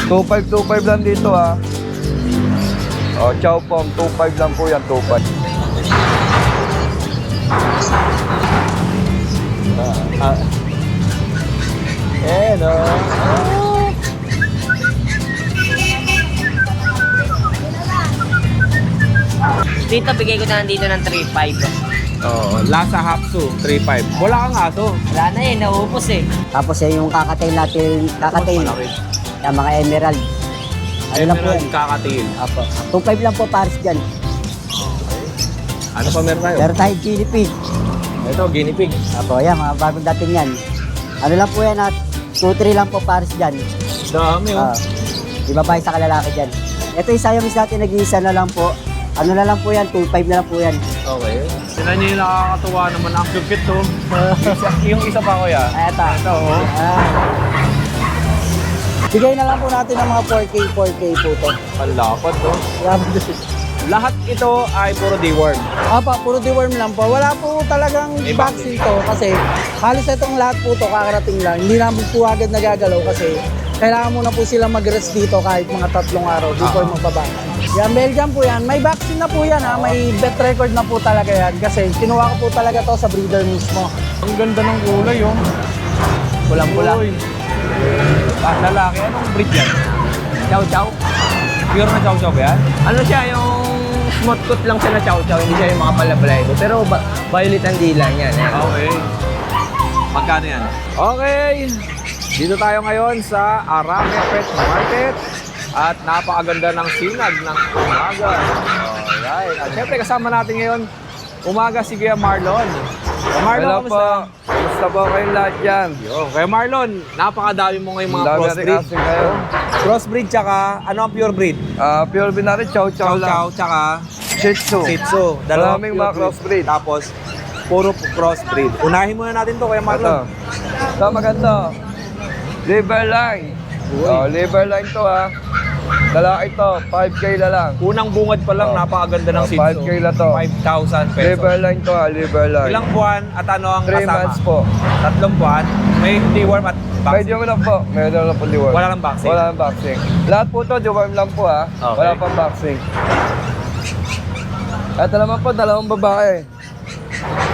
2.5 lang dito ha. Oh, chow pom, 2.5 lang po yan, 2.5. No. Dito, bigay ko na lang dito ng 3.5. Oh, Lasa Hapsu, 3.5. Wala kang aso. Wala na eh, naubos eh. Tapos yung kakatail natin, kakatail. Malaki. Yung mga emerald. Ano lang po Emerald yan? kakatil. Apo. 2.5 lang po pares dyan. Ano pa meron tayo? Meron tayo guinea pig. Ito, guinea pig. Apo, yan, mga bagong dating yan. Ano lang po yan at 2-3 lang po pares dyan. Dami oh. Di babae sa kalalaki dyan. Ito yung Siamese natin, nag-iisa na lang po. Ano na lang po yan, 2.5 na lang po yan. Okay. Sila niyo yung nakakatuwa naman. Ang cute to. Yung isa pa kuya. Eto. Ito oh. Bigay na lang po natin ng mga 4K po to. Ang lapad to. Lahat ito ay puro deworm. Apa, puro deworm lang po. Wala po talagang May vaccine to kasi halos itong lahat po to kakarating lang. Hindi naman po agad nagagalaw kasi kailangan muna po sila mag-rest dito kahit mga 3 araw before magpabaksin. Yan, Belgian po yan. May vaccine na po yan ha. May vet record na po talaga yan kasi kinuha ko po talaga to sa breeder mismo. Ang ganda ng kulay oh. Pulang-pula. Uy. Lalaki, anong breed yan? Chow chow. Pure na chow-chow ba yan? Ano siya, yung smooth coat lang siya na chow chow, hindi siya yung mga palabalay ko. Pero violet ang dila niyan. Okay. Magkano yan? Okay. Dito tayo ngayon sa Arame Pet Market. At napakaganda ng sinag ng umaga. Alright. At syempre kasama natin ngayon, umaga si Kuya Marlon. Marlon, Hello po. kamusta? Kamusta po kayong lahat dyan? Yo, Kuya Marlon, napakadami mo ngayong mga Dami natin crossbreed. casting kayo. Crossbreed tsaka, ano ang pure breed? Pure bin natin, chow chow Chow lang. Chow tsaka Shih Tzu. Shih Tzu. Maraming pure mga crossbreed. Tapos, puro crossbreed. Unahin muna natin to, Kuya Ito. Marlon. Ito maganda. Liver line. Oh, liver line to ha. Lalaki to, 5K na lang. Unang bungad pa lang, Oh. napakaganda ng Oh, Shih Tzu. 5K na to. 5,000 pesos. Liver line to ha, liver line. Ilang buwan at ano ang 3 kasama? months po. 3 buwan. May deworm at vaccine. Medium lang po. Medium lang po liver. Wala lang vaccine? Wala lang vaccine. Lahat po to, deworm lang po ha. Okay. Wala pang vaccine. Ito naman po, 2 babae.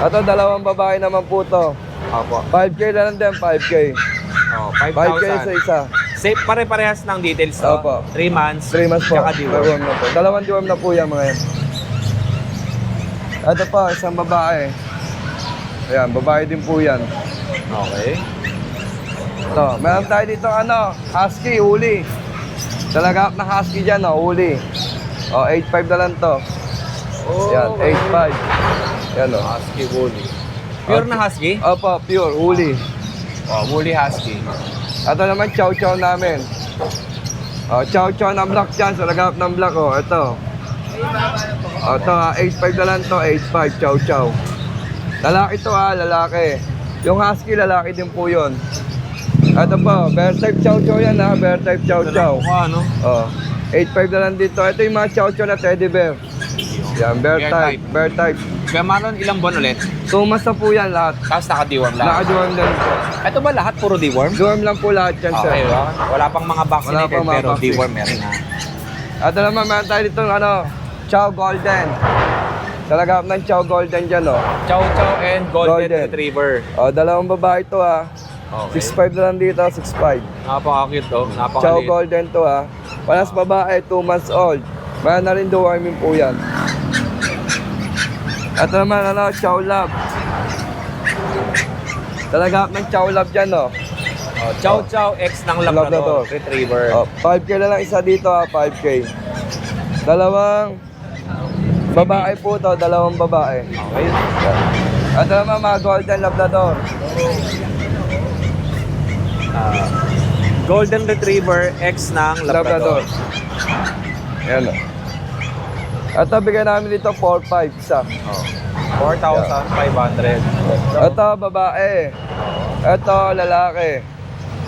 Ito, 2 babae naman po to. Opo. 5K na lang din, 5K. Oh, 5K sa 5,000. isa. Safe, pare-parehas ng details to. Opo. 3 months. 3 months po. Tsaka deworm. Deworm na po. 2 deworm na po yan mga yan. Ito pa, isang babae. Ayan, babae din po yan. Okay. Ito, meron tayo dito husky, huli. Talaga na husky dyan, huli. 8.5 na lang to. Yan, 8.5. Yan Husky woolly. Pure na husky? Opo, pure, huli. Oh, woolly husky. Ito naman, chow chow namin. Chow chow na black dyan, sa lagap ng black, ito. Ito 8.5 na lang to, 8.5, chow chow. Lalaki to lalaki. Yung husky, lalaki din po yun. Ito po, bear type chow chow yan bear type chow chow. Ano? 8.5 na lang dito. Ito yung mga chow chow na teddy bear. Yan, bear Bear type, type. bear type. Kaya Marlon, ilang buwan ulit? 2 months na po yan lahat. Tapos naka-deworm lang. Naka-deworm lang po. Ito ba lahat puro deworm? Deworm lang po lahat yan, sir. Okay, wala pang mga vaccinated Wala pang mga pero vaccine. deworm meron na. Ito naman, meron tayo dito chow golden. Talaga ng chow golden dyan, Chow Chow and Golden Golden. Retriever. 2 babae to Okay. 6.5 na lang dito, 6.5. Napaka-cute to. Chow Napaka-lit. golden to Palas babae, 2 months old. Meron na rin deworming po yan. Ito naman, chow lab. Talaga ng chow lab dyan, Chow Chow X ng Labrador. Labrador Retriever. 5K na lang isa dito 5K. 2 babae po to, 2 babae. Okay. Ito naman mga golden labrador. Golden Retriever X ng Labrador. Yan Ito bigyan namin dito 4-5 isa. 4,500. Ito babae. Ito lalaki.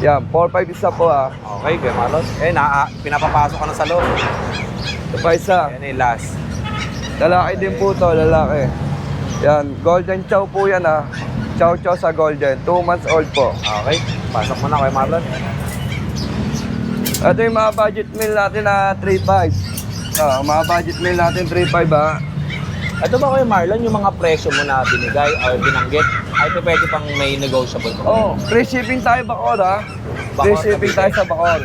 Yan, 4-5 isa po Okay, kaya Marlon. Pinapapasok ka na sa loob. Ito pa isa. Yan yung last. Lalaki din po to, lalaki. Yan, golden chow po yan Chow chow sa golden, 2 months old po. Okay, pasok mo na kay Marlon. Ito yung mga budget meal natin na 3.5. Mga budget meal natin 3.5 ha. Ito ba Kuya Marlon, yung mga presyo mo na binigay or binanggit, ay pwede pang may negotiable mo? Free shipping tayo Bacoor ha. Free Bacoor, shipping tayo sa Bacoor.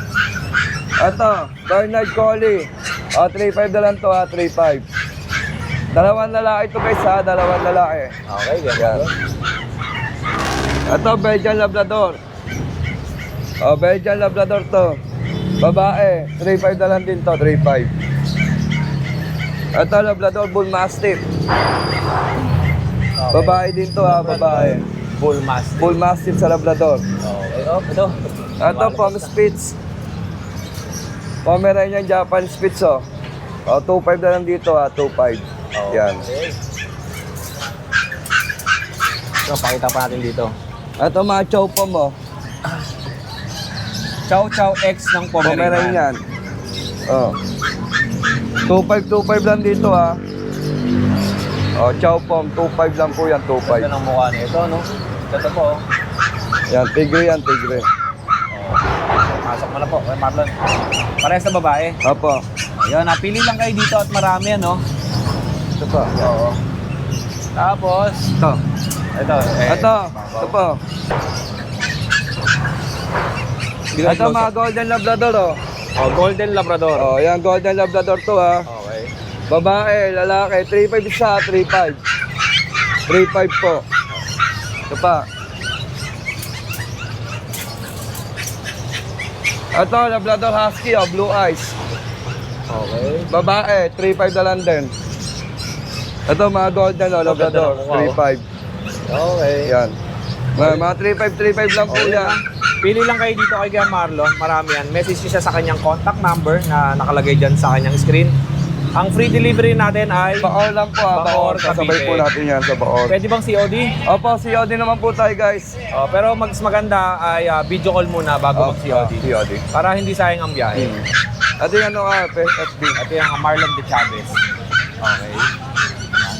Ito, Bernard Collie. 3.5 na lang to ha, 3.5. Dalawang lalaki ito guys ha, dalawang lalaki. Okay, ganyan. Ito, Belgian Labrador. Belgian Labrador to. Babae, 3.5 na lang din to, 3.5. Ito, Labrador Bull Mastiff. Babae din to ha, babae. Bull Mastiff. Bull Mastiff sa Labrador. Okay, ito. Ito, Pom Spitz. Pomeranian Japan Spitz 2.5 na lang dito ha, 2.5. Yan. Okay. So, pakita pa natin dito. Ito mga chow pom Chow Chow X ng Pomeranian. Pomeranian. 2.5 lang dito ha. Chow pom, 2.5 lang po yan, 2.5. Ito ng mukha nito, no? Ito po. Yan, tigre yan, tigre. Pasok mo na po, Kuya Marlon. Parehas na babae. Opo. Ayun, napili lang kayo dito at marami, ano? Ito pa. Oo. Tapos, Ito. ito. Ito po. Ito mga Golden Labrador Golden Labrador. Yan, Golden Labrador to ha. Okay. Babae, lalaki, 3.5 isa, 3.5. 3.5 po. Ito pa. Ito, Labrador Husky, blue eyes. Okay. Babae, 3.5 na lang din. Ito, mga Golden, Labrador, Ganda ng mukha, 3.5. Okay. Yan. Mga 3.5 lang po Okay yan. Pili lang kayo dito kay Kuya Marlon. Marami yan. Message niyo siya sa kanyang contact number na nakalagay dyan sa kanyang screen. Ang free delivery natin ay... Bacoor lang po ha, Bacoor. Bacoor, Kasabay Cavite. po natin yan sa Bacoor. Pwede bang COD? Opo, COD naman po tayo guys. Pero mas maganda ay video call muna bago mag-COD. COD. Para hindi sayang ang biyahe. Ito yung ano ka, FB. Ito yung Marlon de Chavez. Okay.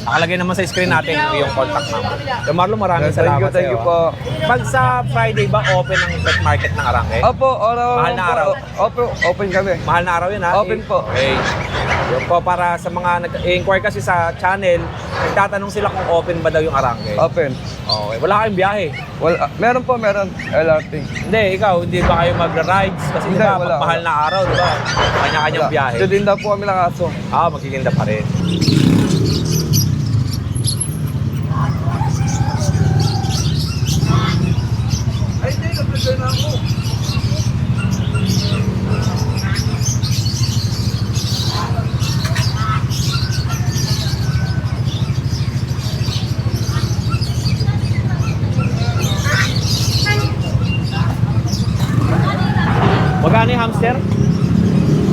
Nakalagay naman sa screen natin yung contact number. So Marlon, maraming salamat Thank you sa'yo. po. Pag sa Friday ba, open ang pet market ng Arangke? Opo, Mahal na araw. Open kami. Mahal na araw yun ha? Open po. Okay. Yun po, para sa mga nag-inquire kasi sa channel, nagtatanong sila kung open ba daw yung Arangke. Open. Okay. Wala kayong biyahe. Well, meron po, meron. LRT. Hindi, ikaw, hindi ba kayo mag-rides? Kasi Hindi, di ba, wala. pag mahal na araw, di ba? Kanya-kanyang biyahe. Ito din daw po kami ng aso. Magkikinda pa rin. Ay, hindi. Nag-return na ako. Magkano yung hamster?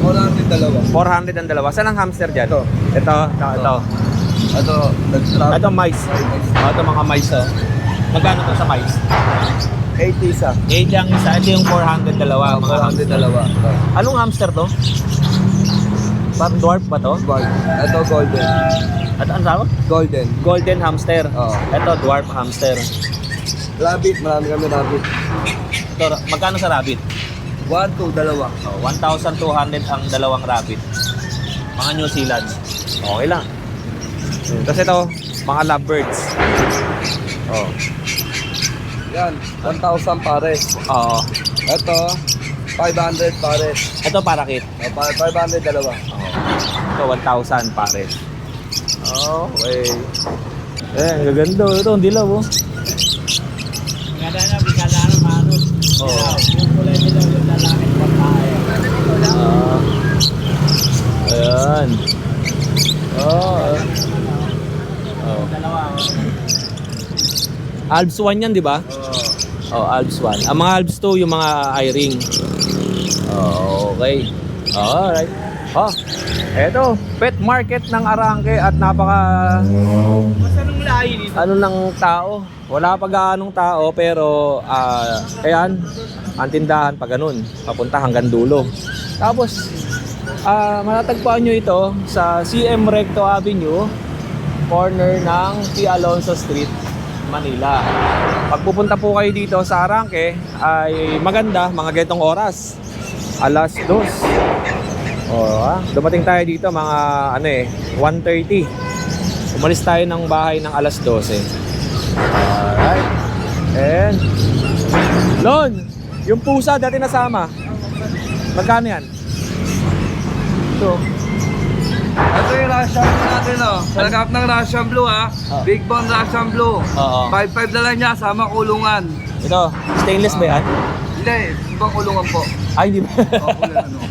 Wala natin dalawa. 400 ang dalawa. Saan ang hamster dyan? Ito. Ito. Ito, nag-trap. Ito mice. Ito mga mice. Magkano to sa mice? 80 isa. 8 ang isa. Ito yung 400 dalawa. Mga 400 hamster. dalawa. Anong hamster to? Dwarf ba to? Ito, golden. At ano tawag? Golden. Golden hamster. Oo. Ito dwarf hamster. Rabbit, marami kami rabbit. Ito, magkano sa rabbit? 1, 2, dalawa. 1,200 ang dalawang rabbit. Mga New Zealand. Okay lang. Kasi ito, mga lovebirds. Oh. Yan, 1,000 pares. Oo. Ito, 500 pares. Ito parakit. 500 dalawa. Ito 1,000 pares. Okay. Ang gaganda. Ito, ang dilaw oh. Ganda na, bigala na, manod. Oo. Yung kulay nila, yung lalaki, babae. Ayan. Oh. Dalawa. Alps 1 yan, di ba? Alps 1. Ang mga Alps 2, yung mga eye-ring. Okay. Alright. Eto, pet market ng Arangke at napaka... Masanong lahi dito? Ano ng tao? Wala pa gaanong tao pero ayan, ang tindahan pa ganun. Papunta hanggang dulo. Tapos, matatagpuan nyo ito sa CM Recto Avenue, corner ng P. Alonso Street, Manila. Pag pupunta po kayo dito sa Arangke, ay maganda, mga ganitong oras. alas 2. Dumating tayo dito mga 1:30. Umalis tayo ng bahay ng alas 12. Alright. And Lon, yung pusa dati nasama. Magkano yan? Ito. Ito yung Russian Blue natin, oh. Talagap ng Russian Blue, ha. Big Bone Russian Blue. Oo. 5.5 na lang niya, sama kulungan. Ito, stainless ba yan? Hindi, ibang kulungan po. Ay, hindi ba?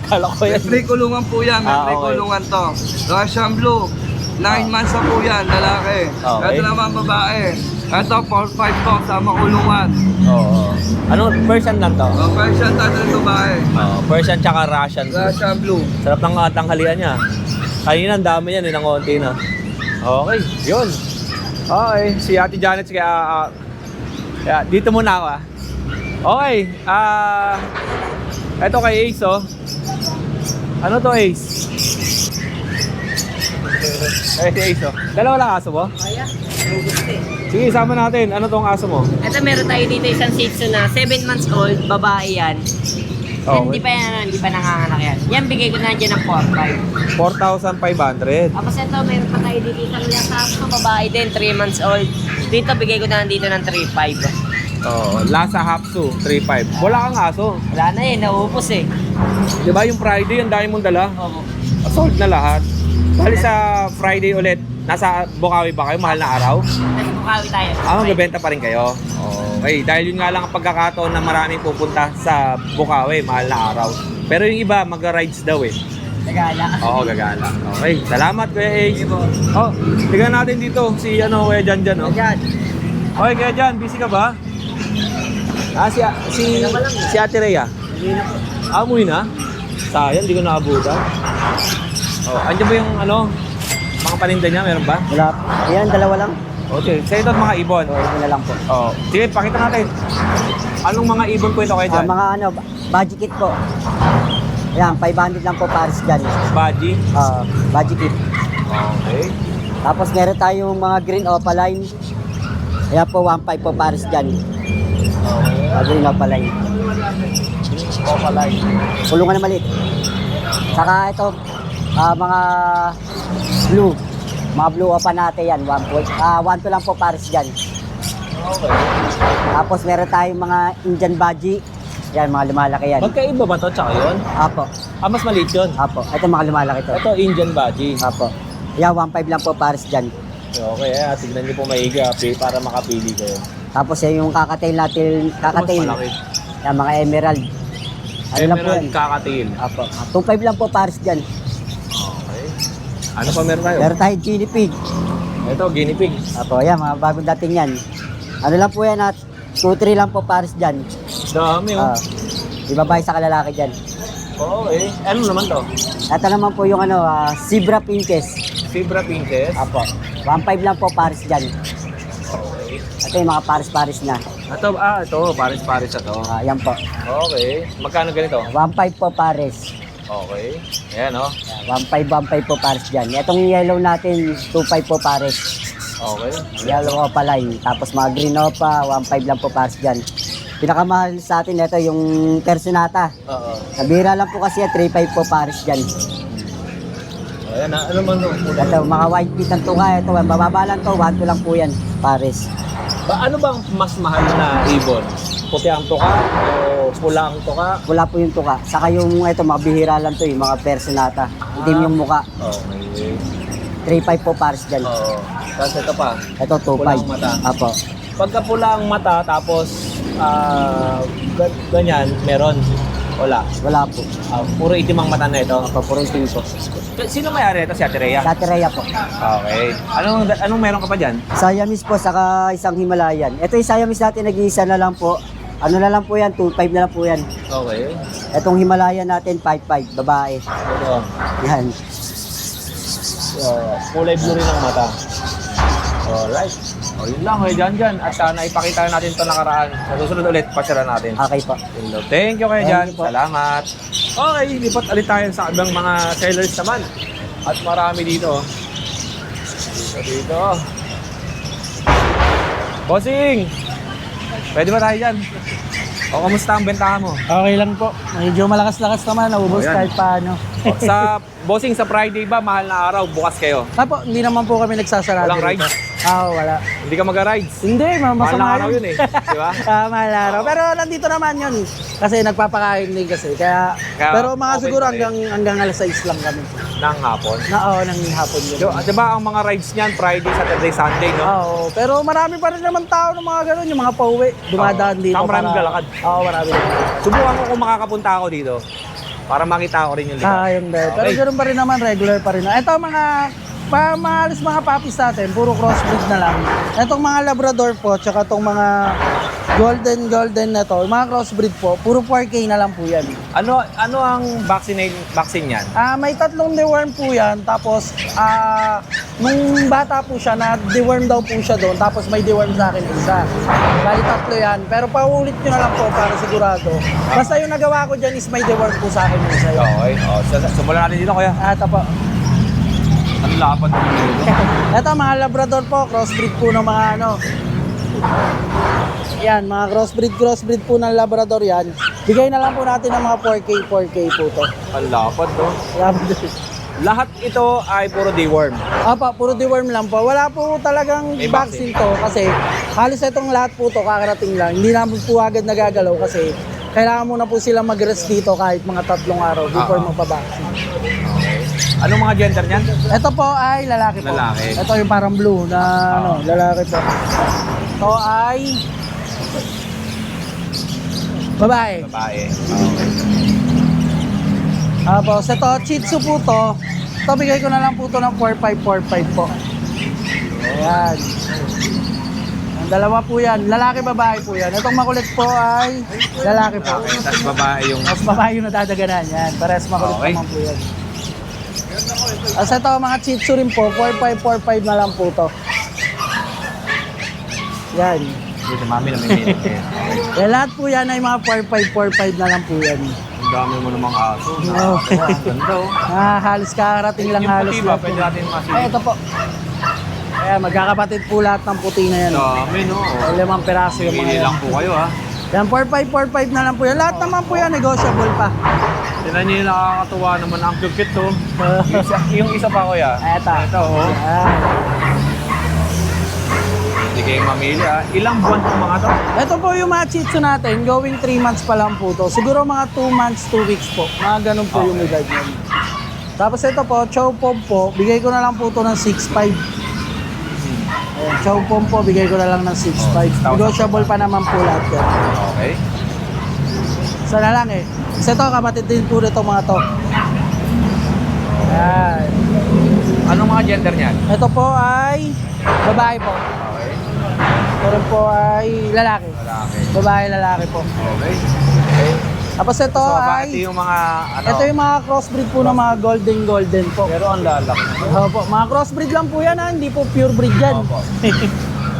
Kala ko yan. May kulungan po yan, may okay. kulungan to. Russian Blue, 9 months na po yan, lalaki. Okay. Ito naman babae. Ito, 4.5 po, sama kulungan. Oo. Ano, Persian lang to? Persian tayo ng babae. Persian tsaka Russian. Russian Blue. Sarap ng tanghalian niya. Kanina, ang dami yan, ng konti na. Okay, yun. Okay, si Ate Janet, sige, dito muna ako, Okay, eto kay Ace, oh. Ano to, Ace? Si Ace, oh. Dalawa lang aso mo? Kaya? Sige, isama natin. Ano tong aso mo? Ito meron tayo dito isang Shih Tzu na 7 months old, babae yan. Oh, Hindi pa yan, hindi pa nanganganak yan. Yan, bigay ko na dyan ng 4,500. 4,500. Tapos ito, meron pa tayo dito isang Lhasa, babae din, 3 months old. Dito, bigay ko na dito ng 3,500. Oh, Lhasa Hapsu, 3,500. Wala kang aso. Wala na eh, naubos eh. Di ba yung Friday, ang dami mong dala? Oo. Sold na lahat. Bali sa Friday ulit, nasa Bukawi ba kayo? Mahal na araw? Nasa Bukawi tayo. Magbebenta pa rin kayo? Okay, dahil yun nga lang ang pagkakataon na maraming pupunta sa Bukawi, mahal na araw. Pero yung iba, mag-rides daw eh. Nagala. Oo, gagala. Okay, salamat Kuya Ace. Oh, tignan natin dito si Kuya Jan Jan, oh. Yan. Okay, Kuya Jan, busy ka ba? Si Ate Rhea. Amoy na? Sayang, di ko naabutan. Oh, andyan ba yung mga paninda niya, meron ba? Wala. Ayan, dalawa lang. Okay, sa ito mga ibon. So, ito na lang po. Oh, sige, pakita natin. Anong mga ibon po ito kayo dyan? Mga budget kit po. Ayan, 500 lang po pares dyan. Baji. Budget kit. Okay. Tapos meron tayong mga green opaline. Ayan po, 1.5 po pares dyan. Green opaline. Opaline. Kulungan na maliit. Saka ito, mga blue. Mga blue opa natin yan. 1.2 lang po pares dyan. Okay. Tapos meron tayong mga Indian Baji. Yan, mga lumalaki yan. Magkaiba ba to tsaka yun? Apo. Mas maliit yun. Apo. Ito mga lumalaki to. Ito, Indian Baji. Apo. Yan, 1.5 lang po pares dyan. Okay, tignan niyo po maigi para makapili kayo. Tapos yung kakatail natin, kakatail. Mas malaki. Yan, mga emerald. Ano lang po yan? Emerald kakatail. Apo. 2.5 lang po pares dyan. Okay. Ano pa meron tayo? Meron tayong guinea pig. Ito, guinea pig. Apo, yan, mga bagong dating yan. Ano lang po yan at 2-3 lang po pares dyan. Dami, oh. Ibabae sa kalalaki dyan. Okay. Ano naman to? Ito naman po yung zebra pinches. Zebra pinches. Apo. 1.5 lang po pares dyan. Okay. Ito yung mga pares-pares na. Ito, pares-pares na to. Yan po. Okay. Magkano ganito? 1.5 po pares. Okay. Ayan, oh. 1.5 po pares dyan. Itong yellow natin, 2.5 po pares. Okay. Yellow opa line. Tapos mga green opa, 1.5 lang po pares dyan. Pinakamahal sa atin ito yung Personata. Oo. Nabira lang po kasi 3.5 po pares dyan. Ayan, ano man to? Ito, mga white feet ng tuka. Ito, mababa lang to. 1.2 lang po yan, pares. Ano bang mas mahal na ibon? Puti ang tuka o pula ang tuka? Wala po yung tuka. Saka yung ito, mga bihira lang to, yung mga Personata. Itim yung muka. Okay. 3.5 po pares dyan. Oo. Tapos ito pa. Ito, 2.5. Pula ang mata. Apo. Pagka pula ang mata, tapos ganyan, meron. Wala. Wala po. Puro itim ang mata na ito. Apo, puro itim po. Sino may-ari ito? Si Ate Rhea? Sa Tereya po. Okay. Anong meron ka pa dyan? Siamese po, saka isang Himalayan. Ito yung Siamese natin, nag-iisa na lang po. Ano na lang po yan, 2.5 na lang po yan. Okay. Itong Himalayan natin, 5.5, babae. Ito. Yan. Kulay blue rin ang mata. Alright. O yun lang, dyan. At naipakita natin ito nakaraan. Sa susunod ulit, pasyaran natin. Okay po. Thank you kayo Thank dyan. you po. Salamat. Okay, lipat ulit tayo sa ibang mga sellers naman. At marami dito. Dito. Bossing! Pwede ba tayo dyan? O, kamusta ang bentahan mo? Okay lang po. Medyo malakas-lakas naman, naubos Ayan. kahit paano. O, sa bossing, sa Friday ba, mahal na araw, bukas kayo? Tapo, hindi naman po kami nagsasarado. Walang rito. rides? Wala. Hindi ka mag-rides? Hindi, Mahal na masama araw yun eh. Di ba? Mahal na araw. Pero nandito naman yun. Kasi nagpapakain din kasi. Kaya pero mga okay siguro pa rin. hanggang alas 6 lang kami. Ng hapon. Nang hapon yun. Diba ang mga rides niyan, Friday, Saturday, Sunday, no? Oo, pero marami pa rin naman tao ng mga ganun, yung mga pauwi, dumadaan Oo. dito. Saka maraming galakad. Oo, marami. Subukan ko kung makakapunta ako dito para makita ko rin yung lugar. Yung dahil. Pero Okay. ganoon pa rin naman, regular pa rin. Ito maalis mga puppies natin, puro crossbreed na lang. Itong mga Labrador po, tsaka itong mga golden na to, mga crossbreed po, puro 4K na lang po yan. Ano ang vaccine niyan? May 3 deworm po yan, tapos nung bata po siya, na deworm daw po siya doon, tapos may deworm sa akin isa. Bali 3 yan, pero paulit nyo na lang po para sigurado. Basta yung nagawa ko dyan is may deworm po sa akin isa yun. Okay. Simulan natin dito, kuya. Ito po. Ang lapad ng dito. Ito mga Labrador po, crossbreed po ng mga yan, mga crossbreed po ng Labrador yan. Bigay na lang po natin ng mga 4K po to. Ang lapad, no? Labrador. Lahat ito ay puro deworm. Puro deworm lang po. Wala po talagang May vaccine to kasi halos itong lahat po to kakarating lang. Hindi namin po agad nagagalaw kasi kailangan muna po silang mag-rest dito kahit mga 3 araw before magpa-vaccine. Anong mga gender niyan? Ito po ay lalaki po. Lalaki. Ito yung parang blue na lalaki po. Ito ay babae. Babae. Tapos ito, Shih Tzu po to. Ito, bigay ko na lang po to ng 4545 po. Ayan. Ang dalawa po yan. Lalaki, babae po yan. Itong makulit po ay lalaki po. Okay, tapos babae yung... Tapos babae yung nadadaganan. Yan. Parehas makulit Okay. naman po yan. Tapos ito, mga Shih Tzu rin po. 4545 na lang po to. Yan. Hindi si mami na may minute eh. Yan, lahat po yan ay mga 4545 na lang po yan. Ang dami mo namang aso. Oo. Ang ganda, oh. Halos kakarating lang Yung halos. puti ba? lahat. Pwede natin masilip. Ay, ito po. Ayan, magkakapatid po lahat ng puti na yan. Dami, no? 5 peraso yung mga Pili yan. lang po kayo, ha? Yan, 4545 na lang po yan. Lahat naman po yan, negotiable pa. Tinan niyo yung nakakatuwa naman. Ang cute, to. Yung isa pa, kuya. Eto. Ito, oh. Ayan. Hindi kayo mamili, ha? Ilang buwan itong mga to? Ito po yung mga Shih Tzu natin. Going 3 months pa lang po to. Siguro mga 2 months, 2 weeks po. Mga ganun po yung edad niyan. Tapos ito po, Chow Pom po. Bigay ko na lang po to ng 6'5". Ayan, Chow Pom po, bigay ko na lang ng 6'5". Negotiable pa naman po lahat yan. Okay. Isa na lang eh. Isa to, kapatid din po nito mga to. Ayan. Anong mga gender niyan? Ito po ay babae po. Okay. Ito rin po ay lalaki. Lalaki. Babae, lalaki po. Okay. Okay. Tapos ito So, ay... bakit yung mga, ano? Ito yung mga crossbreed po ng mga golden po. Pero ang lalaki. Opo, mga crossbreed lang po yan ha, hindi po pure breed yan. Opo.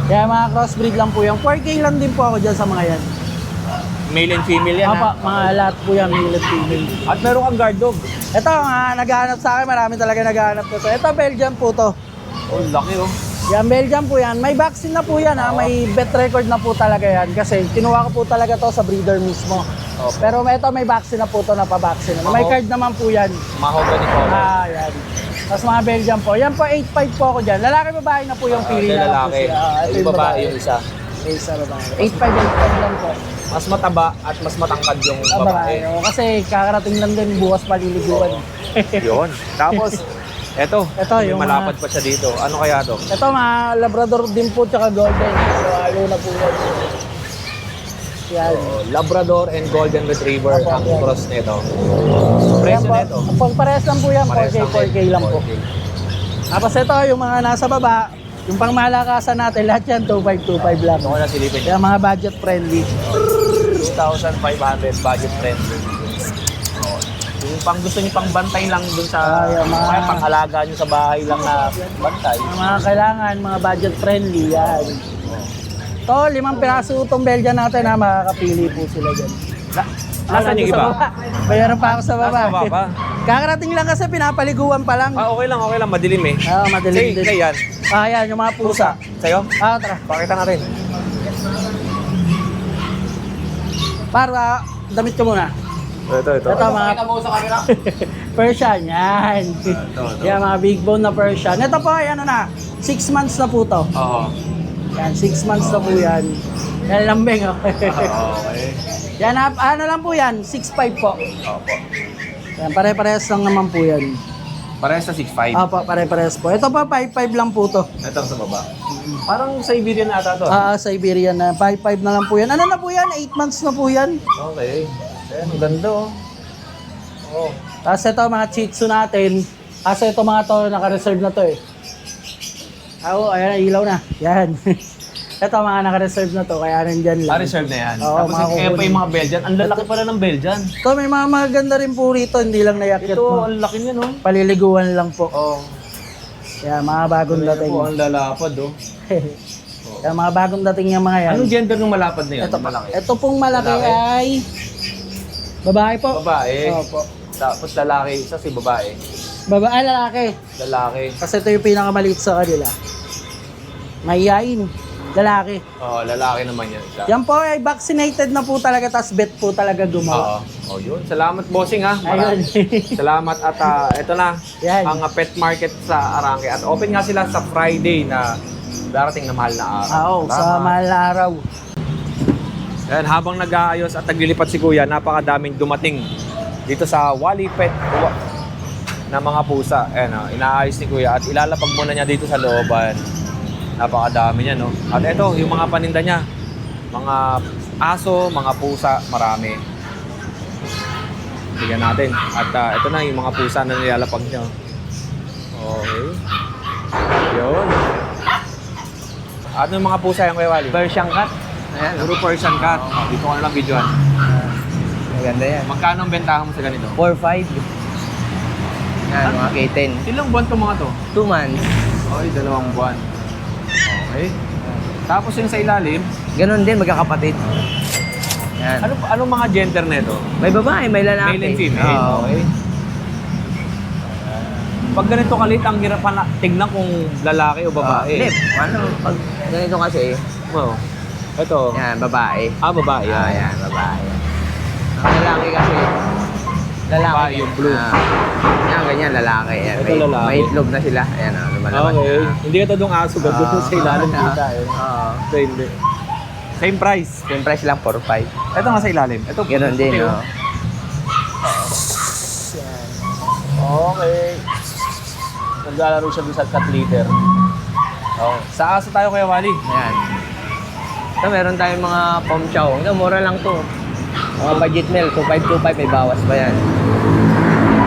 Kaya mga crossbreed lang po yan. 4K lang din po ako dyan sa mga yan. Male and female yan, Opo, ha? mga lahat po yan, male at female. At meron kang guard dog. Ito, naghahanap sa akin, marami talaga naghahanap nito. Ito, Belgian po to. Oh, laki, oh. Yan, Belgian po yan. May vaccine na po yan ha. May vet record na po talaga yan. Kasi kinuha ko po talaga to sa breeder mismo. Opo. Pero ito, may vaccine na po to, napabaksin. May Oo. card naman po yan. Mahogany color. Yan. Tapos mga Belgian po. Yan po, 8'5 po ako dyan. Lalaki babae na po yung pili na lang po lalaki. sila. Ito Yung babae yung isa. Isa babae. 8'5 lang po. Mas mataba at mas matangkad yung Babae. babae. Oo, kasi kakarating lang din bukas paliliguan. Yun. Tapos, eto. Ito, may yung malapad pa siya dito. Ano kaya to? Ito mga Labrador din po tsaka Golden. So, alo na po yan. Yan. Oh, Labrador and Golden Retriever Opo, ang yan. cross nito. Yan Presyo po. nito. Pag parehas lang po yan, Parehas 4K lang po. 4K. Tapos ito, yung mga nasa baba, yung pangmalakasan natin, lahat yan 2.5 lang. Ito ko na silipin. Kaya mga budget friendly. 2,500 budget friendly. Oh, yung pang gusto niyo pang bantay lang dun sa yung mga- kaya pang alaga niyo sa bahay lang na bantay. Yung mga kailangan, mga budget friendly, yan. To, 5 piraso itong Belgian natin ha, makakapili po sila dyan. Nasaan yung iba? Bayaran pa ako sa baba. Nasa baba? Kakarating lang kasi pinapaliguan pa lang. Ah, okay lang, madilim eh. Madilim din. Say yan. Yan, yung mga pusa. Sa'yo? Tara. Pakita natin. Para, damit ka muna. Ito. Ito mga Persian, yan. Yan, mga big bone na Persian. Ito po, ay ano na, 6 months na po to. Oo. Yan, 6 months na po yan. Yan, lambing, oh. Okay. Yan, ano lang po yan, 6'5 po. Opo. Yan, pare-parehas lang naman po yan. Parehas sa 6'5". Opo, pare-parehas po. Ito po, 5'5 lang po to. Ito sa baba. Parang Siberian ata to. Siberian na, 5'5 na lang po yan. Ano na po yan, 8 months na po yan. Okay. Ayan, ang ganda oh. Oh. Tapos ito, mga Shih Tzu natin. Kasi ito mga to, naka-reserve na to eh. Ayan, ilaw na. Yan. Ito, mga naka-reserve na to, kaya nandyan lang. Reserve na yan. Oo, Tapos mga kaya pa kukunin. yung mga Belgian. Ang lalaki pala ng Belgian. Ito, may mga maganda rin po rito, hindi lang nayakit Ito, mo. ang laki niya no. Paliliguan lang po. Oh. Kaya mga bagong Ayan dating. po, ang lalapad oh. Kaya mga bagong dating yung mga yan. Anong gender ng malapad na yan? Ito, Malaki. ito pong malaki Lalaki? ay babae po. Babae. Opo. Tapos lalaki, isa si babae. Babae, lalaki. Lalaki. Kasi ito yung pinakamaliit sa kanila. Mahihain. Lalaki. Oh, lalaki naman yan. Isa. Yan po ay vaccinated na po talaga, tas vet po talaga gumawa. Oo. Oh, yun. Salamat bossing ha. Ayun. Salamat at ito na Yan. ang pet market sa Arangke. At open nga sila sa Friday na darating na mahal na araw. Sa mahal na araw. Yan, habang nag-aayos at naglilipat si Kuya, napakadaming dumating dito sa Wally Pet na mga pusa. Ayan, inaayos ni Kuya at ilalapag muna niya dito sa looban. Napakadami niya, no? At ito, yung mga paninda niya. Mga aso, mga pusa, marami. Bigyan natin. At ito na yung mga pusa na nilalapag niya. Okay. Yun. Ano yung mga pusa yung Kuya Wally? Persian cat. Ayan, Puro Persian cat. Dito ko na lang videoan. maganda yan. Magkano ang bentahan mo sa ganito? 4-5. Yan, mga K10. Ilang buwan to mga to? 2 months. Oy, 2 buwan. Okay. Tapos yung sa ilalim, Ganon din, magkakapatid. Yan. anong mga gender nito? May babae, may lalaki. Male and female. Oo. Okay. Pag ganito kalit, ang hirap na tignan kung lalaki o babae. Lip. Ano, pag ganito kasi, Oh. Ito. yan, babae. Babae. Yan, babae. Ang lalaki kasi, lalaki. Babae, yung blue. Yan, ganyan, lalaki. Yan, Ito may, lalaki. may itlog na sila. Ayan, lumalabas Okay. na. Hindi ka tadong aso, gagawin sa ilalim kita. Oo. Ito hindi. Same price. Same price lang, 4-5. Ito nga sa ilalim. Ito Ganon din, puti, no? Okay. Naglalaro siya doon sa cat litter. Oh. Sa aso tayo Kuya Wally. Ayan. Ito, meron tayong mga pom chow. Ito, mura lang to. Mga budget meal, 2525, may bawas pa yan.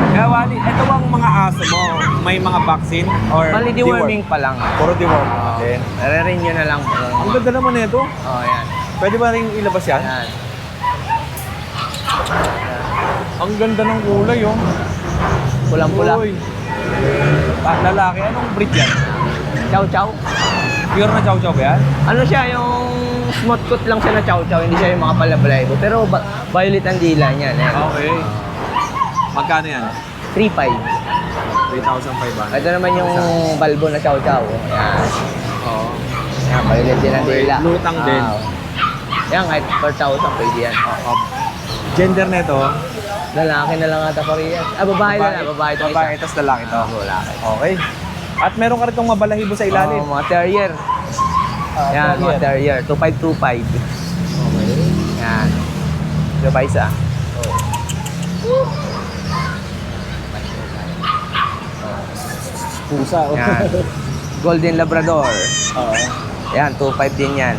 Kuya Wally, ito bang mga aso mo? May mga vaccine? Or Bali, deworming pa lang. Puro deworming din. Nare-renew na lang. Ang ganda naman nito. Oh, yan. Pwede ba rin ilabas yan? Yan. Ang ganda ng kulay, oh. Pulang-pula. Uy. Lalaki, anong breed yan? Chow chow. Pure na chow chow ba yan? Ano siya, yung smooth coat lang siya na chow chow. Hindi siya yung mga palablaybo. Pero violet ang dila niyan. Ayan. Okay. Magkano yan? 3.5. 3,500. Ito naman yung balbo na chow chow. Ayan. Oo. Ayan, violet din ang Okay, dila. lutang din. Yan, kahit 4,000 pwede yan. Gender nito? Lalaki na lang ata parehas. Babae na lang. Babae ito. Babae, tas lalaki to. Lalaki. Okay. At meron ka rin itong mabalahibo sa ilalim. Mga terrier. Yan, mga terrier. 2525. Okay. Yan. Ito pa isa. Pusa. Oh. Yan. Golden Labrador. Oo. Yan, 2.5 din yan.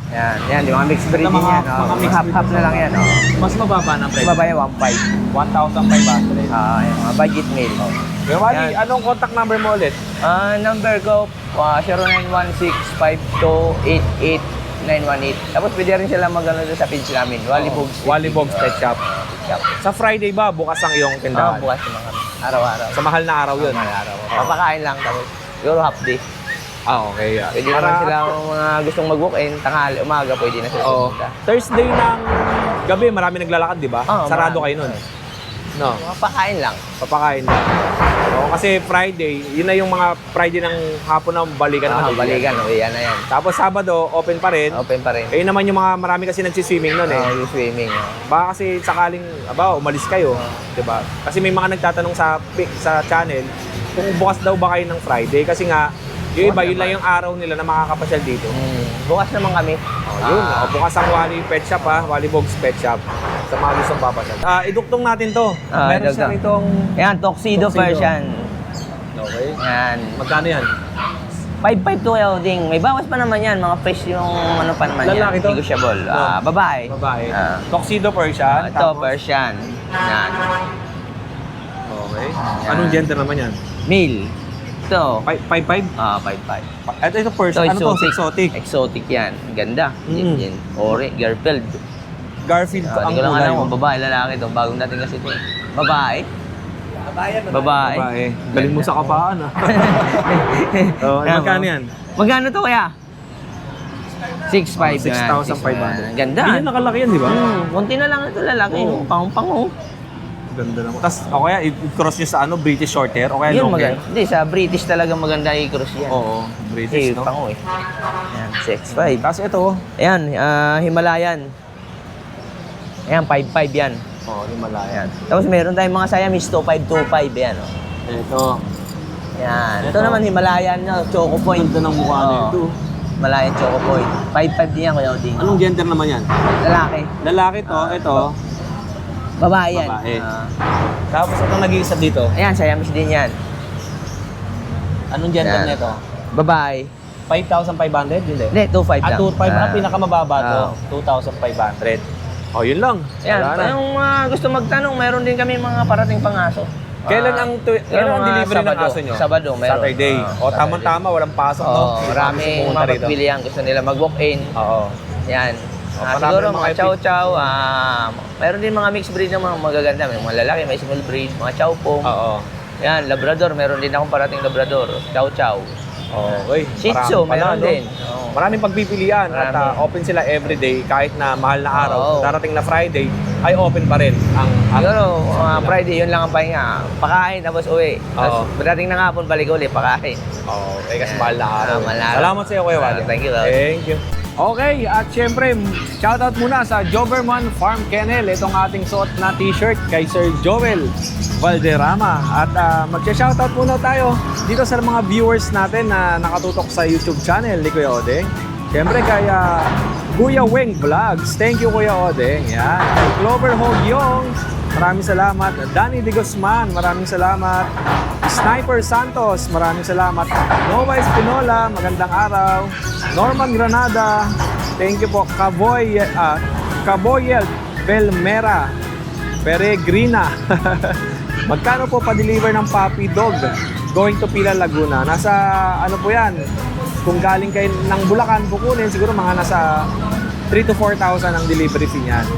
Yan, yung mga mixed breed Ito, din mga- yan. mga Oh. mixed Half-half breed na lang yan. Oh. Mas mababa ng Mas price. babae, 1.5. 1,500. Yung mga budget meal. Kuya Wally, Yan. anong contact number mo ulit? Number ko, 0916-5288918. Tapos pwede rin sila mag-ano doon sa page namin, Wally Bogs. Wally Bogs Pet Shop. Sa Friday ba, bukas ang iyong tindahan? Bukas yung mga araw-araw. Sa mahal na araw yun. Araw. Papakain lang tapos siguro half day. Okay. Pwede naman sila kung mga gustong mag-walk-in, tanghali, umaga, pwede na sila Oo. pumunta. Thursday ng gabi, marami naglalakad, di ba? Oo, Sarado marami. kayo nun. No? Pakain lang. Papakain lang. Oo, kasi Friday, yun na yung mga Friday ng hapon na balikan na Balikan, yan na yan. Tapos Sabado, open pa rin. Open pa rin. Eh naman yung mga marami kasi nagsiswimming nun eh. Yung swimming. Baka kasi sakaling, umalis kayo, 'di ba? Kasi may mga nagtatanong sa channel kung bukas daw ba kayo ng Friday kasi nga yung iba, yun lang yung araw nila na makakapasyal dito. Bukas naman kami. Yun, bukas ang Wally Pet Shop Wally Bogs Pet Shop sa mga gustong papasyal. Iduktong natin to. Meron siya idugtong. itong... Yan, Tuxedo Persian. Okay. Yan. Magkano yan? 5.5 to kayo ding. May bawas pa naman yan. Mga fresh yung ano pa naman yan. Lalaki to? Negotiable. Babae. Babae. Ah. Tuxedo Persian. Ito, Persian. Yan. Okay. Anong gender naman yan? Male. Ito. 5'5"? 5.5. Ito Persian. Ano to? Exotic. Exotic yan. Ganda. Yan. Ore, Garfield. Garfield ang Hindi ko lang kulay. alam kung babae, lalaki to. Bagong dating kasi ito. Babae. Babae. Galing mo sa kapaan Oh, Yan, magkano yan? Magkano to kaya? 6.5 yan. 6,500. Ganda. Hindi yan nakalaki yan, di ba? Konti na lang ito lalaki. Oo. Pang-pango. Ganda naman. Tapos, o kaya i-cross nyo sa British short hair o kaya Yun long hair? maganda. Hindi, sa British talaga maganda i-cross yan. Oo, British, no? Pango eh. Yan, 6.5. Tapos ito, Ayan, Himalayan. Ayan, 5.5 yan. Himalayan. Tapos meron tayong mga Siamese 2.525 yan. Oh. Ito. Yan. Ito Ito. naman Himalayan, no? Choco Point. Ganda ng mukha na ito. Himalayan Choco Point. 5.5 din yan, Kuya Oding. Anong gender naman yan? Lalaki. Lalaki to, ito. Babae yan. Babae. Tapos itong nag-iisa dito. Ayan, Siamese din yan. Anong gender Yan. nito? Babae. 5,500? Hindi. Hindi, 2.5 lang. 2,500. Pinakamababa to. 2,500. Oh, yun lang. Ayan, Wala na. yung gusto magtanong, meron din kami mga parating pangaso. Kailan ang kailan ang mga delivery ng Sabado. aso nyo? Sabado, meron. Saturday. O, tamang-tama, walang pasok, no? Oo, maraming Pumunta mga rito. pagpilian. Gusto nila mag-walk-in. Oo. Yan. marami Siguro mga mga chow-chow. Meron din mga mixed breed ng mga magaganda. May mga lalaki, may small breed, mga chow-pong. Oo. Yan, Labrador. Meron din akong parating Labrador. Chow-chow. Okay. Shih Tzu, Marami pala, meron no? din. Oo. Maraming pagpipilian at Marami. open sila everyday kahit na mahal na araw. Oo. Darating na Friday ay open pa rin ang Siguro, Friday, yun lang ang pahinga. Pakain, tapos uwi. Tapos, Oo. dating na hapon, balik ulit, pakain. Okay, kasi Yan. mahal na araw. Mahal na araw. Salamat sa iyo, Kuya Wally. Thank you, Lord. Thank you. Okay, at syempre, shoutout muna sa Joberman Farm Kennel. Itong ating suot na t-shirt kay Sir Joel Valderrama. At magsha-shoutout muna tayo dito sa mga viewers natin na nakatutok sa YouTube channel ni Kuya Odeng. Syempre kay Kuya Weng Vlogs. Thank you, Kuya Odeng. Yan. Kay Clover Hogyong. Maraming salamat. Danny De Guzman. Maraming salamat. Sniper Santos, maraming salamat. Nova Espinola, magandang araw. Norman Granada, thank you po. Caboyel Belmera, Peregrina. Magkano po pa-deliver ng puppy dog going to Pila, Laguna? Nasa ano po yan? Kung galing kayo ng Bulacan, bukunin, siguro mga nasa 3 to 4,000 ang delivery fee niyan.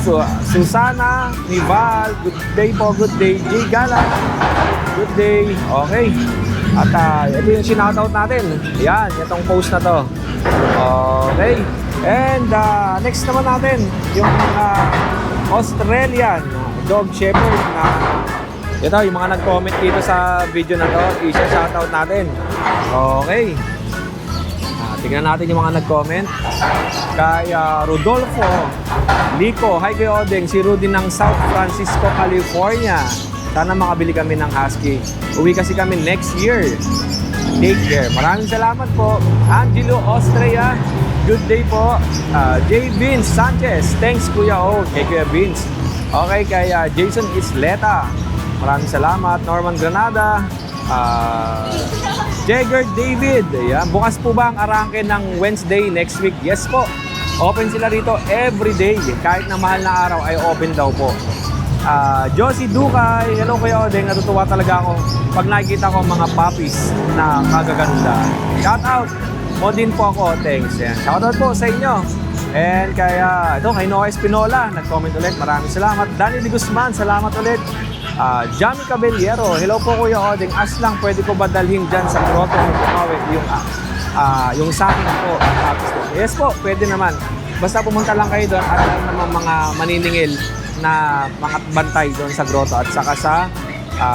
So, Susana, Nival, good day po, good day. J. Galang, good day. Okay. At ito yung sinoutout natin. Yan, itong post na to. Okay. And next naman natin, yung Australian Dog Shepherd na ito, yung mga nag-comment dito sa video na to, i-shoutout natin. Okay. Tingnan natin yung mga nag-comment. Kay Rodolfo Lico, hi Kuya Odeng, si Rudy ng South Francisco, California. Sana makabili kami ng husky. Uwi kasi kami next year. Take care. Maraming salamat po. Angelo Austria, good day po. J. Vince Sanchez, thanks Kuya O. Kay Kuya Vince. Okay, kay Jason Isleta, maraming salamat. Norman Granada, Jagger David, yan. Bukas po ba ang arangke ng Wednesday next week? Yes po. Open sila rito every day. Kahit na mahal na araw ay open daw po. Josie Dukay, hello Kuya Odeng. Natutuwa talaga ako pag nakikita ko mga puppies na kagaganda. Shout out mo din po ako. Thanks. Yan. Shout out po sa inyo. And kaya ito kay Noah Espinola, nag-comment ulit. Maraming salamat. Danny De Guzman, salamat ulit. Jamie Caballero, hello po Kuya Odeng. Lang, pwede ko ba dalhin dyan sa grotto ng Bukawi yung sa akin po? Yes po, pwede naman. Basta pumunta lang kayo doon at alam naman mga maniningil na mga bantay doon sa grotto at saka sa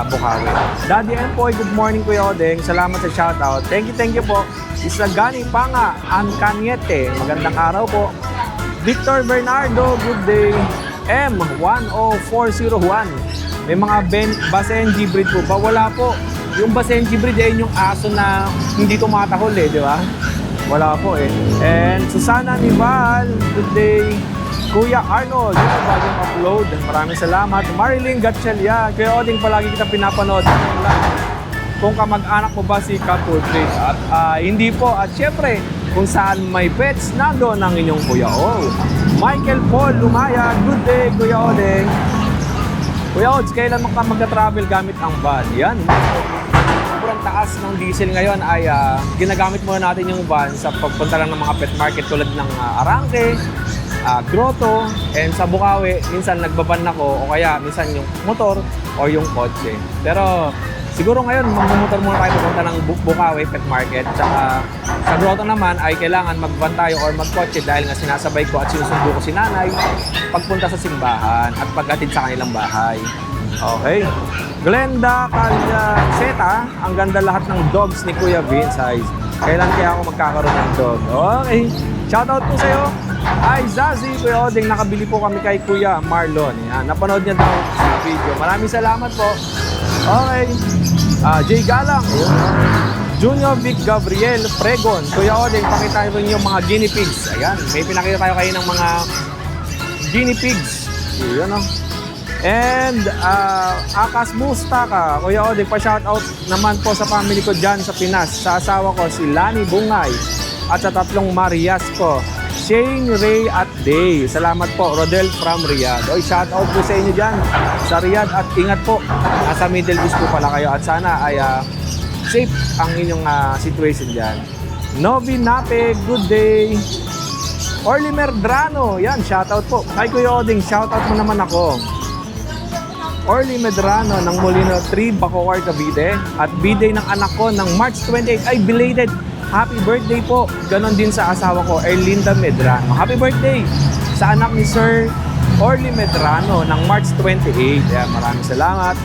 Bukawi. Daddy Empoy, good morning Kuya Odeng. Salamat sa shoutout. Thank you po. Isagani Panga, Ancaniete, magandang araw po. Victor Bernardo, good day. M10401, may mga Basenji breed po ba? Wala po. Yung Basenji breed ay yung aso na hindi tumatahol di ba? Wala po And Susana Nival, good day. Kuya Arnold, yun ang bagong upload. Maraming salamat. Marilyn Gatchelia, Kuya Oding, palagi kita pinapanood. Kung kamag-anak mo ba si Kapultrit? At hindi po. At syempre, kung saan may pets, nandoon ang inyong Kuya O. Michael Paul Lumaya, good day Kuya Oding. Kuya Ods, kailan ka magka-travel gamit ang van? Yan. Sobrang taas ng diesel ngayon ay ginagamit muna natin yung van sa pagpunta lang ng mga pet market tulad ng Arangke, Grotto, and sa Bukawi, minsan nagbaban ako o kaya minsan yung motor o yung kotse. Pero siguro ngayon, magmumotor muna tayo pupunta ng Bukawi Pet Market. Tsaka sa Grotto naman ay kailangan magvan tayo or magkotse dahil nga sinasabay ko at sinusundo ko si nanay pagpunta sa simbahan at paghatid sa kanilang bahay. Okay. Glenda Calceta, ang ganda lahat ng dogs ni Kuya Vince. Kailan kaya ako magkakaroon ng dog? Okay. Shoutout po sa'yo. Ay, Zazie, Kuya Oding, nakabili po kami kay Kuya Marlon. Yan, napanood niya daw sa video. Maraming salamat po. Okay. Jay Galang. Junior Vic Gabriel Pregon. Kuya Oding, pakita rin yung mga guinea pigs. Ayan, may pinakita tayo kayo ng mga guinea pigs. Ayan o. And Akas Mustaka. Kuya Oding, pa-shoutout naman po sa family ko dyan sa Pinas. Sa asawa ko, si Lani Bungay. At sa tatlong Marias ko, Shane, Ray at Day. Salamat po, Rodel from Riyadh. Oy, shout out po sa inyo dyan sa Riyadh at ingat po. Nasa Middle East po pala kayo at sana ay safe ang inyong situation dyan. Novi Nape, good day. Orly Medrano, yan, shout out po. Kay Kuya Oding, shout out mo naman ako. Orly Medrano ng Molino 3, Bacoor, Cavite. At B-Day ng anak ko ng March 28 ay belated. Happy birthday po. Ganon din sa asawa ko, Erlinda Medrano. Happy birthday sa anak ni Sir Orly Medrano ng March 28. Ayan, maraming salamat.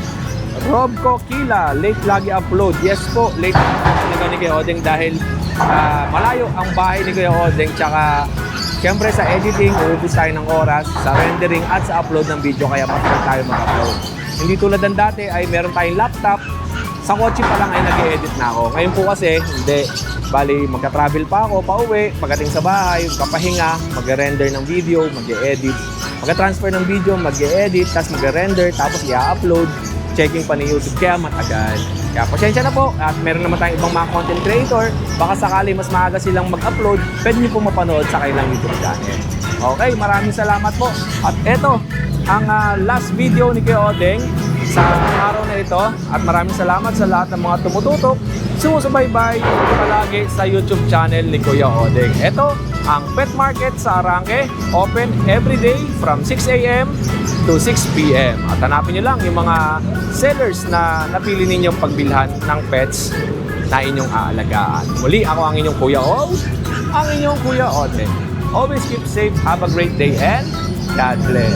Rob Kokila, late lagi upload. Yes po, late talaga ni Kuya Odeng dahil malayo ang bahay ni Kuya Odeng. Tsaka, siyempre sa editing, uubos tayo ng oras, sa rendering at sa upload ng video. Kaya matagal tayo mag-upload. Hindi tulad ng dati ay meron tayong laptop. Sa kotse pa lang ay nag-edit na ako. Ngayon po kasi, hindi. Bali, magka-travel pa ako, pauwi, pagdating sa bahay, kapahinga, mag-render ng video, mag-edit. Magka-transfer ng video, mag-edit, tapos mag-render, tapos i-upload, checking pa ni YouTube, kaya matagal. Kaya pasensya na po, at meron naman tayong ibang mga content creator, baka sakali mas maaga silang mag-upload, pwede nyo po mapanood sa kailang YouTube channel. Okay, maraming salamat po. At eto, ang last video ni Kuya Odeng sa araw na ito, at maraming salamat sa lahat ng mga tumututok, sumusubaybay palagi sa YouTube channel ni Kuya Odeng. Ito ang Pet Market sa Arangke, open every day from 6 a.m. to 6 p.m. At hanapin nyo lang yung mga sellers na napili ninyong pagbilhan ng pets na inyong aalagaan. Muli, ako ang inyong Kuya O, ang inyong Kuya Odeng. Always keep safe, have a great day, and God bless.